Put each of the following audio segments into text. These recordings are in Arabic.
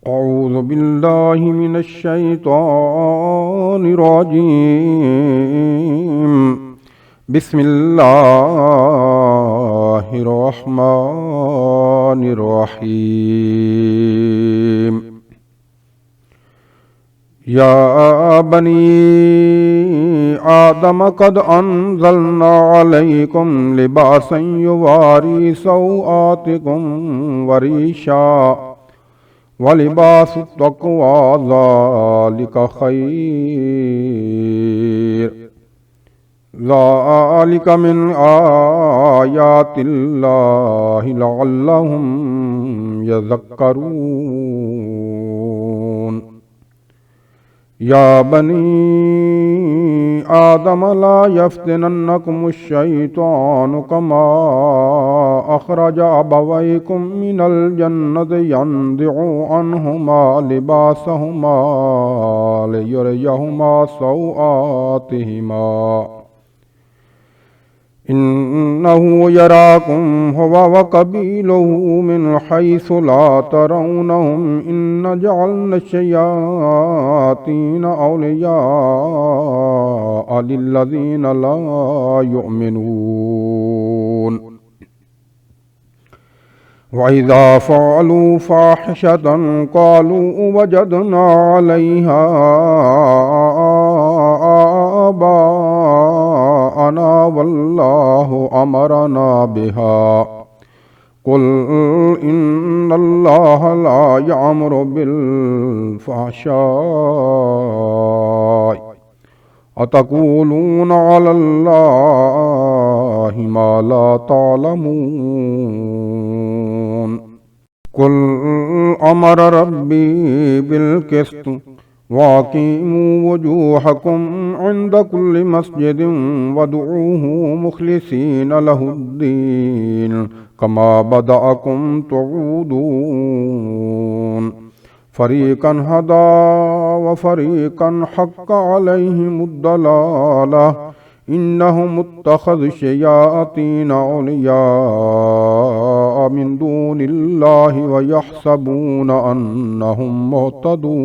أعوذ بالله من الشيطان الرجيم. بسم الله الرحمن الرحيم. يا بني آدم قد أنزلنا عليكم لباسا يواري سوآتكم وريشا ولباس التقوى ذلك خير. ذلك من آيات الله لعلهم يذكرون. يا بني آدم لا يفتننكم الشيطان كما أخرج أبويكم من الجنة ينزع عنهما لباسهما ليريهما سوآتهما إنه يراكم هو وقبيله من حيث لا ترونهم إن جعلنا الشياطين أولياء للذين لا يؤمنون. وإذا فعلوا فاحشة قالوا وجدنا عليها آباءنا والله أمرنا بها قل إن الله لا يأمر بالفحشاء أتقولون على الله ما لا تعلمون. قل أمر ربي بالقسط وأقيموا وجوهكم عند كل مسجد وادعوه مخلصين له الدين كما بدأكم تعودون. فريقا هدى وفريقا حق عليهم الضلالة إنهم اتخذوا الشياطين أولياء من دون الله ويحسبون أنهم مهتدون.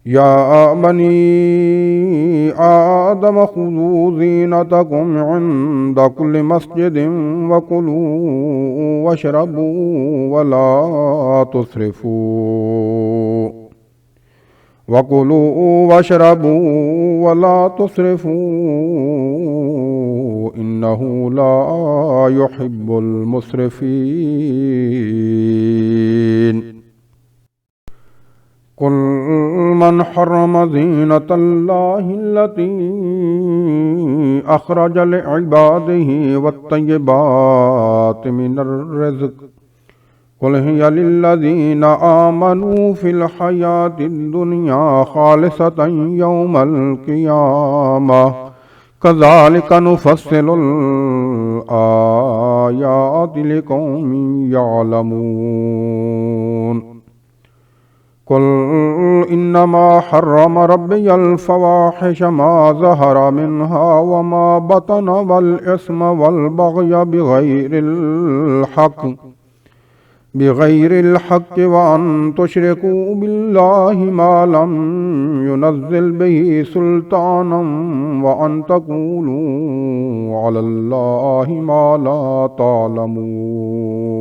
يا بني آدم خذوا زينتكم عند كل مسجد وكلوا واشربوا ولا تسرفوا إنه لا يحب المسرفين. قل من حرم زينة الله التي أخرج لعباده والطيبات من الرزق قل هي للذين آمنوا في الحياة الدنيا خالصة يوم القيامة كذلك نفصل الآيات لقوم يعلمون. قل إنما حرم ربي الفواحش ما ظهر منها وما بطن والإثم والبغي بغير الحق وأن تشركوا بالله ما لم ينزل به سلطانا وأن تقولوا على الله ما لا تعلمون.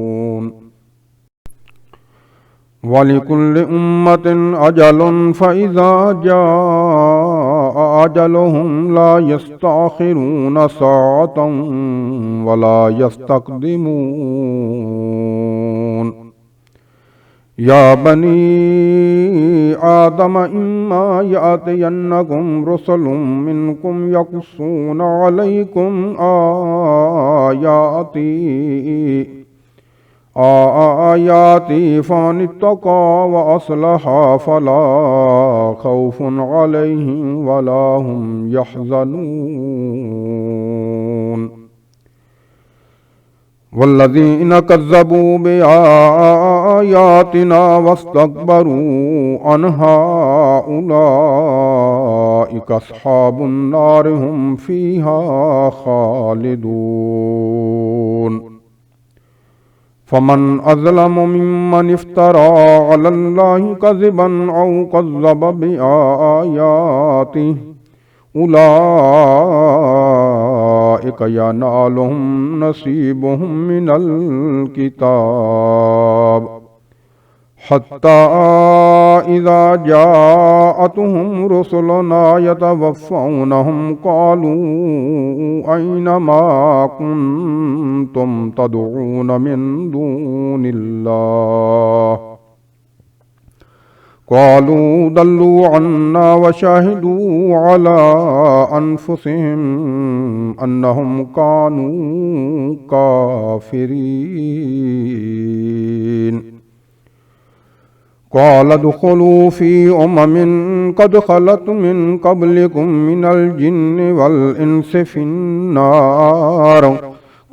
ولكل أمة أجل فإذا جاء أجلهم لا يستأخرون ساعة ولا يستقدمون. يا بني آدم إما يأتينكم رسل منكم يقصون عليكم آياتي فمن اتقى وأصلح فلا خوف عليهم ولا هم يحزنون. والذين كذبوا بآياتنا واستكبروا عنها أولئك أصحاب النار هم فيها خالدون. فمن أظلم ممن افترى على الله كذبا أو كذب بآياته أولئك ينالهم نصيبهم من الكتاب حتى إذا جاءتهم رسلنا يتوفونهم قالوا أين ما كنتم تدعون من دون الله قالوا ضلوا عنا وشهدوا على أنفسهم أنهم كانوا كافرين قال ادخلوا في قد خلت من قبلكم من الجن والإنس في النار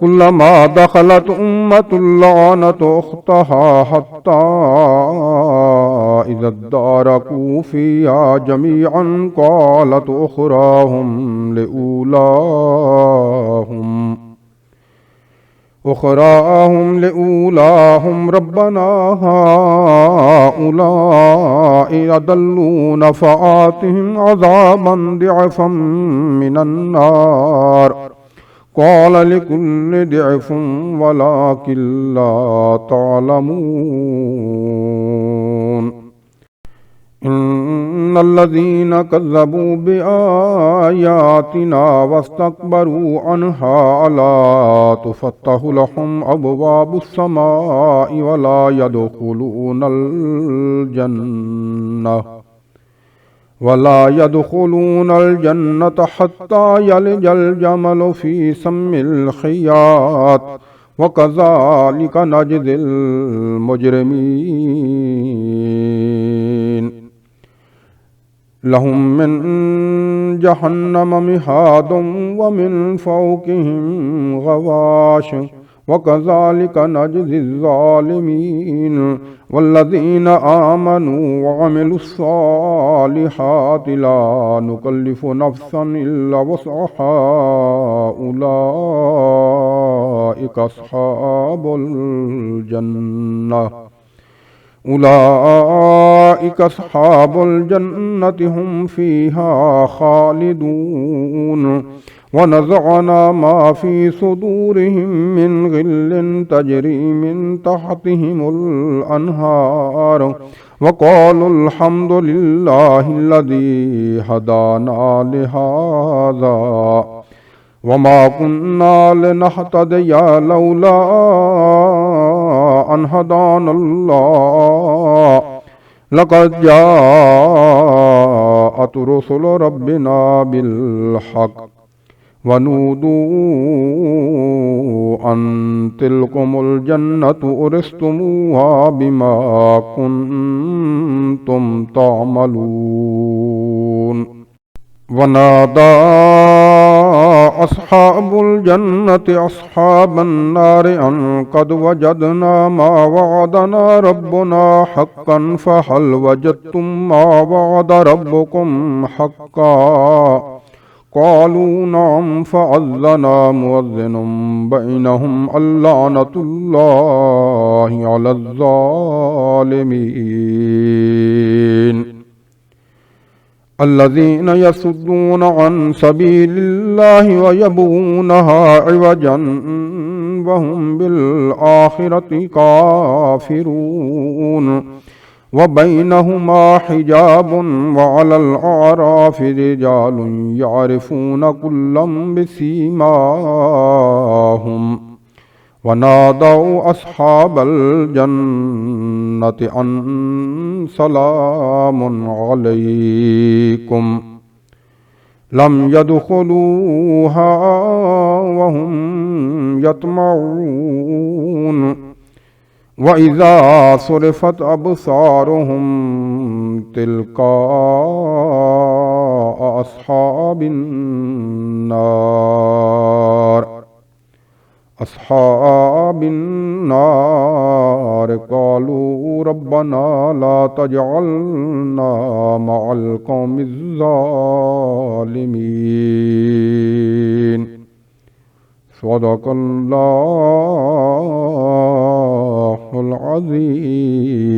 كلما دخلت أمة لعنت أختها حتى إذا اداركوا فيها جميعا قالت أخراهم لأولاهم ربنا هؤلاء أضلون فآتهم عذابا ضعفا من النار قال لكل ضعف ولكن لا تعلمون إن الذين كذبوا بآياتنا واستكبروا عنها لا تفتح لهم أبواب السماء ولا يدخلون الجنة حتى يلج الجمل في سم الخياط وكذلك نجزي المجرمين لهم من جهنم مهاد ومن فوقهم غواش وكذلك نجزي الظالمين والذين آمنوا وعملوا الصالحات لا نكلف نفسا إلا وسعها أولئك أصحاب الجنة هم فيها خالدون ونزعنا ما في صدورهم من غل تجري من تحتهم الأنهار وقالوا الحمد لله الذي هدانا لهذا وما كنا لنهتدي لولا أن هدانا الله لقد جاءت رسل ربنا بالحق ونودوا أن تلكم الجنة أورثتموها بما كنتم تعملون ونادى أصحاب الجنة أصحاب النار أن قد وجدنا ما وعدنا ربنا حقا فهل وجدتم ما وعد ربكم حقا قالوا نعم فأذن مؤذن بينهم اللعنة الله على الظالمين الذين يصدون عن سبيل الله ويبغونها عوجا وهم بالآخرة كافرون وبينهما حجاب وعلى الأعراف رجال يعرفون كلا بسيماهم ونادوا أصحاب الجنة أن سلام عليكم لم يدخلوها وهم يطمعون وإذا صرفت أبصارهم تلقاء أصحاب النار قالوا ربنا لا تجعلنا مع القوم الظالمين صدق الله العظيم.